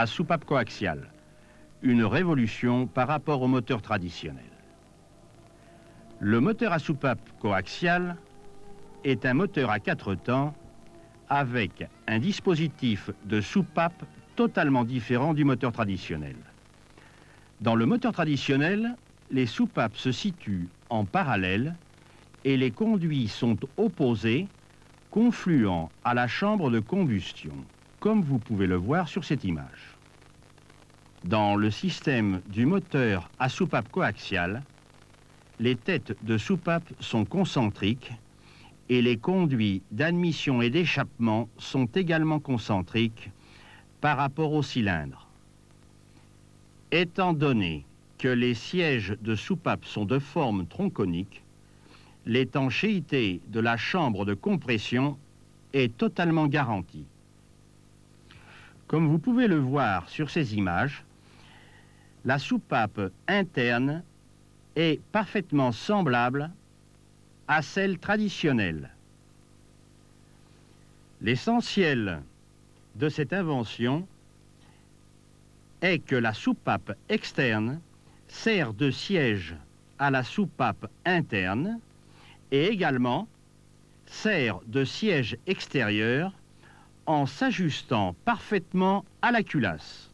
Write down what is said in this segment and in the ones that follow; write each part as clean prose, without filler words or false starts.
à soupape coaxiale, une révolution par rapport au moteur traditionnel. Le moteur à soupape coaxiale est un moteur à 4 temps avec un dispositif de soupape totalement différent du moteur traditionnel. Dans le moteur traditionnel, les soupapes se situent en parallèle et les conduits sont opposés, confluant à la chambre de combustion, comme vous pouvez le voir sur cette image. Dans le système du moteur à soupape coaxiale, les têtes de soupape sont concentriques et les conduits d'admission et d'échappement sont également concentriques par rapport au cylindre. Étant donné que les sièges de soupape sont de forme tronconique, l'étanchéité de la chambre de compression est totalement garantie. Comme vous pouvez le voir sur ces images, la soupape interne est parfaitement semblable à celle traditionnelle. L'essentiel de cette invention est que la soupape externe sert de siège à la soupape interne et également sert de siège extérieur en s'ajustant parfaitement à la culasse.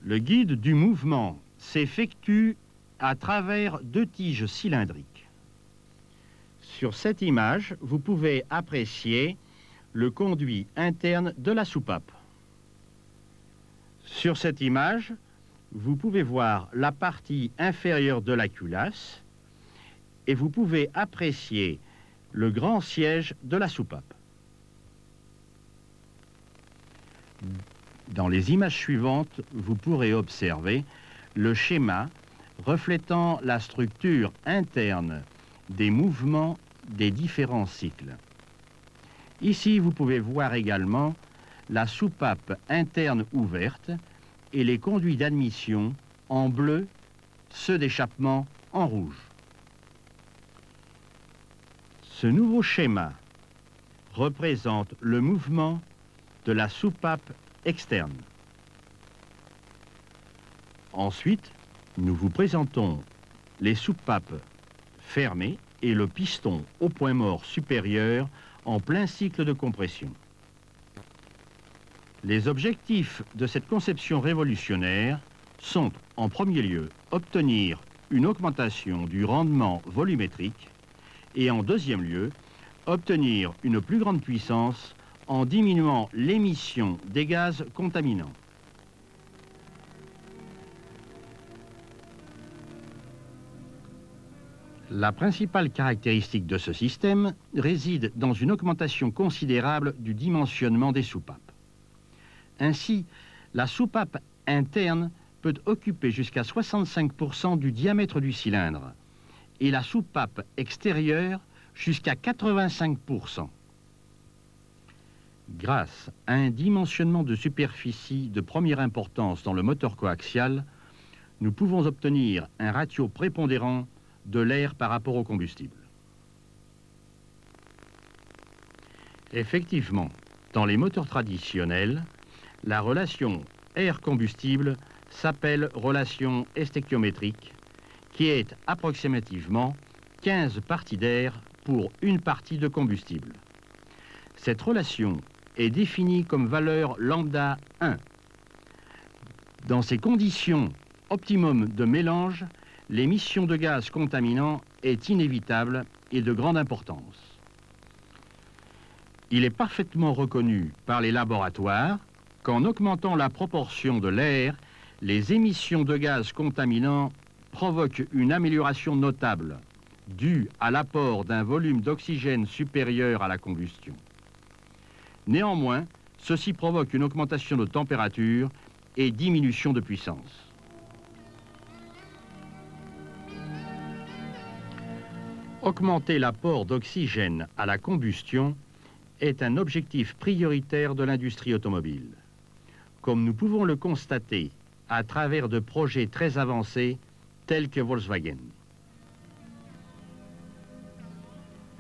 Le guide du mouvement s'effectue à travers 2 tiges cylindriques. Sur cette image, vous pouvez apprécier le conduit interne de la soupape. Sur cette image, vous pouvez voir la partie inférieure de la culasse et vous pouvez apprécier le grand siège de la soupape. Dans les images suivantes, vous pourrez observer le schéma reflétant la structure interne des mouvements des différents cycles. Ici, vous pouvez voir également la soupape interne ouverte et les conduits d'admission en bleu, ceux d'échappement en rouge. Ce nouveau schéma représente le mouvement de la soupape externe. Ensuite, nous vous présentons les soupapes fermées et le piston au point mort supérieur en plein cycle de compression. Les objectifs de cette conception révolutionnaire sont, en premier lieu, obtenir une augmentation du rendement volumétrique et, en deuxième lieu, obtenir une plus grande puissance en diminuant l'émission des gaz contaminants. La principale caractéristique de ce système réside dans une augmentation considérable du dimensionnement des soupapes. Ainsi, la soupape interne peut occuper jusqu'à 65% du diamètre du cylindre et la soupape extérieure jusqu'à 85%. Grâce à un dimensionnement de superficie de première importance dans le moteur coaxial, nous pouvons obtenir un ratio prépondérant de l'air par rapport au combustible. Effectivement, dans les moteurs traditionnels, la relation air-combustible s'appelle relation stéchiométrique, qui est approximativement 15 parties d'air pour une partie de combustible. Cette relation est définie comme valeur lambda 1. Dans ces conditions optimum de mélange, l'émission de gaz contaminants est inévitable et de grande importance. Il est parfaitement reconnu par les laboratoires qu'en augmentant la proportion de l'air, les émissions de gaz contaminants provoquent une amélioration notable, due à l'apport d'un volume d'oxygène supérieur à la combustion. Néanmoins, ceci provoque une augmentation de température et diminution de puissance. Augmenter l'apport d'oxygène à la combustion est un objectif prioritaire de l'industrie automobile, comme nous pouvons le constater à travers de projets très avancés tels que Volkswagen.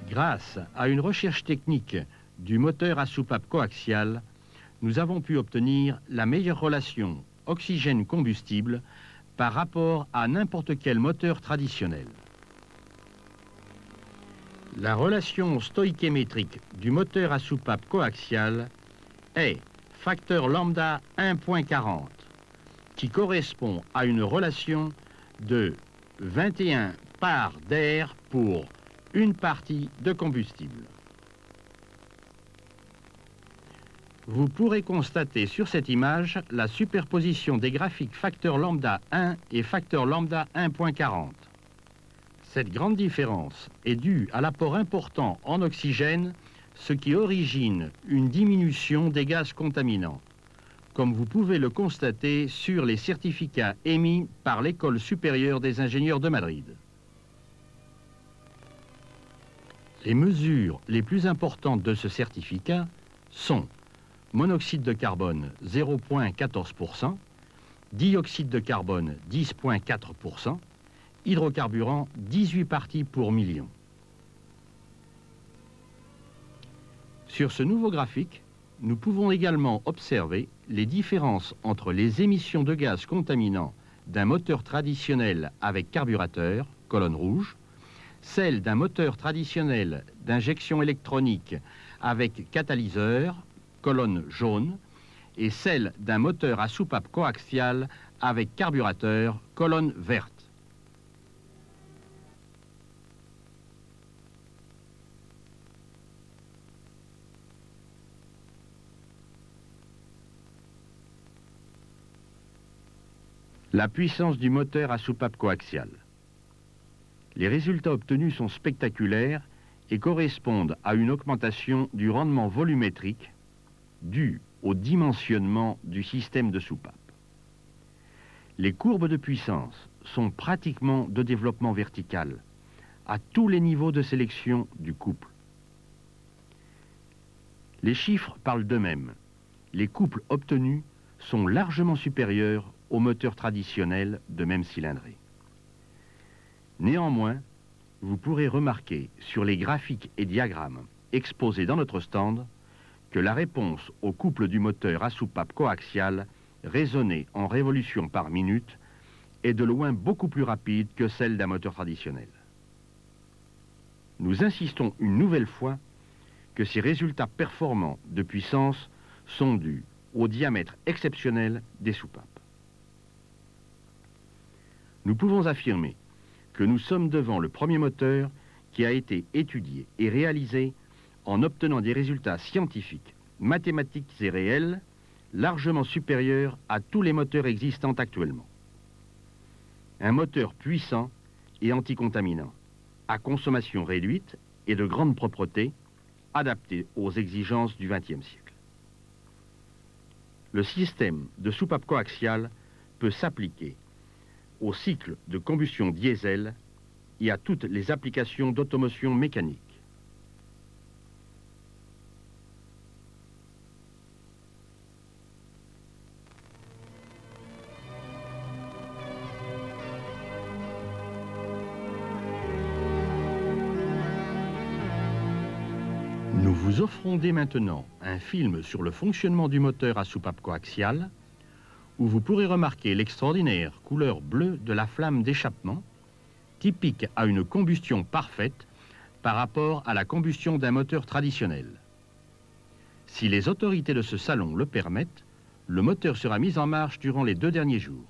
Grâce à une recherche technique du moteur à soupape coaxiale, nous avons pu obtenir la meilleure relation oxygène-combustible par rapport à n'importe quel moteur traditionnel. La relation stoïchimétrique du moteur à soupape coaxiale est facteur lambda 1.40, qui correspond à une relation de 21 parts d'air pour une partie de combustible. Vous pourrez constater sur cette image la superposition des graphiques facteur lambda 1 et facteur lambda 1.40. Cette grande différence est due à l'apport important en oxygène, ce qui origine une diminution des gaz contaminants, comme vous pouvez le constater sur les certificats émis par l'École supérieure des ingénieurs de Madrid. Les mesures les plus importantes de ce certificat sont monoxyde de carbone 0,14%, dioxyde de carbone 10,4%, hydrocarburant 18 parties pour million. Sur ce nouveau graphique, nous pouvons également observer les différences entre les émissions de gaz contaminants d'un moteur traditionnel avec carburateur, colonne rouge, celles d'un moteur traditionnel d'injection électronique avec catalyseur, colonne jaune, et celle d'un moteur à soupape coaxiale avec carburateur, colonne verte. La puissance du moteur à soupape coaxiale. Les résultats obtenus sont spectaculaires et correspondent à une augmentation du rendement volumétrique due au dimensionnement du système de soupape. Les courbes de puissance sont pratiquement de développement vertical à tous les niveaux de sélection du couple. Les chiffres parlent d'eux-mêmes. Les couples obtenus sont largement supérieurs aux moteurs traditionnels de même cylindrée. Néanmoins, vous pourrez remarquer sur les graphiques et diagrammes exposés dans notre stand que la réponse au couple du moteur à soupape coaxiale raisonnée en révolutions par minute est de loin beaucoup plus rapide que celle d'un moteur traditionnel. Nous insistons une nouvelle fois que ces résultats performants de puissance sont dus au diamètre exceptionnel des soupapes. Nous pouvons affirmer que nous sommes devant le premier moteur qui a été étudié et réalisé en obtenant des résultats scientifiques, mathématiques et réels largement supérieurs à tous les moteurs existants actuellement. Un moteur puissant et anticontaminant, à consommation réduite et de grande propreté, adapté aux exigences du XXe siècle. Le système de soupape coaxiale peut s'appliquer au cycle de combustion diesel et à toutes les applications d'automotion mécanique. Nous vous offrons dès maintenant un film sur le fonctionnement du moteur à soupape coaxiale, où vous pourrez remarquer l'extraordinaire couleur bleue de la flamme d'échappement, typique à une combustion parfaite par rapport à la combustion d'un moteur traditionnel. Si les autorités de ce salon le permettent, le moteur sera mis en marche durant les 2 derniers jours.